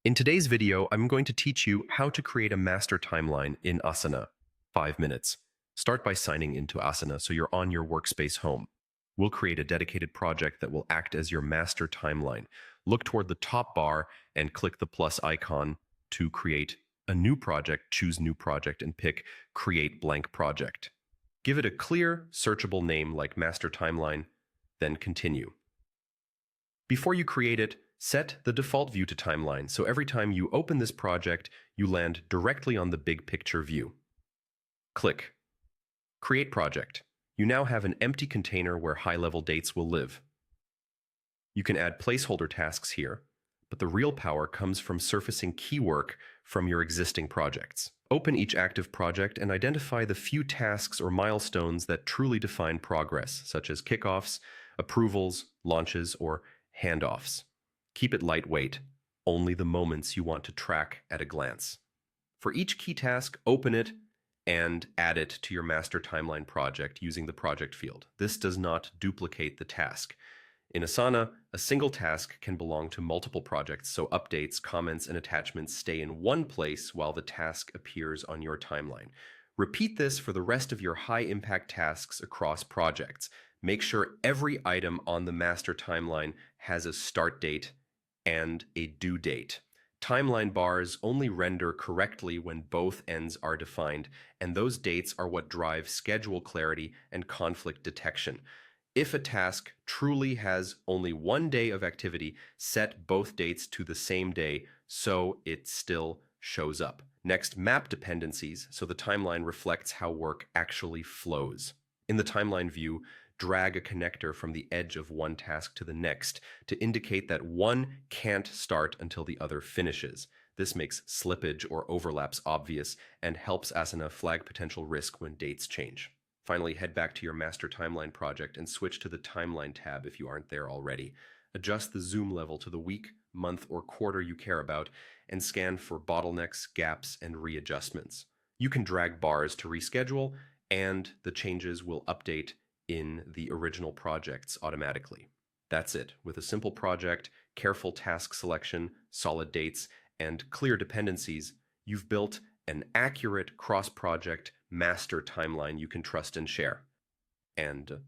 In today's video, I'm going to teach you how to create a master timeline in Asana. 5 minutes. Start by signing into Asana so you're on your workspace home. We'll create a dedicated project that will act as your master timeline. Look toward the top bar and click the plus icon to create a new project. Choose New Project and pick Create Blank Project. Give it a clear, searchable name like Master Timeline, then Continue. Before you create it, set the default view to timeline, so every time you open this project, you land directly on the big picture view. Click Create Project. You now have an empty container where high-level dates will live. You can add placeholder tasks here, but the real power comes from surfacing key work from your existing projects. Open each active project and identify the few tasks or milestones that truly define progress, such as kickoffs, approvals, launches, or handoffs. Keep it lightweight, only the moments you want to track at a glance. For each key task, open it and add it to your master timeline project using the project field. This does not duplicate the task. In Asana, a single task can belong to multiple projects, so updates, comments, and attachments stay in one place while the task appears on your timeline. Repeat this for the rest of your high-impact tasks across projects. Make sure every item on the master timeline has a start date and a due date. Timeline bars only render correctly when both ends are defined, and those dates are what drive schedule clarity and conflict detection. If a task truly has only one day of activity, set both dates to the same day so it still shows up. Next, map dependencies so the timeline reflects how work actually flows. In the timeline view, drag a connector from the edge of one task to the next to indicate that one can't start until the other finishes. This makes slippage or overlaps obvious and helps Asana flag potential risk when dates change. Finally, head back to your master timeline project and switch to the timeline tab if you aren't there already. Adjust the zoom level to the week, month, or quarter you care about and scan for bottlenecks, gaps, and readjustments. You can drag bars to reschedule, and the changes will update in the original projects automatically. That's it. With a simple project, careful task selection, solid dates, and clear dependencies, you've built an accurate cross-project master timeline you can trust and share. And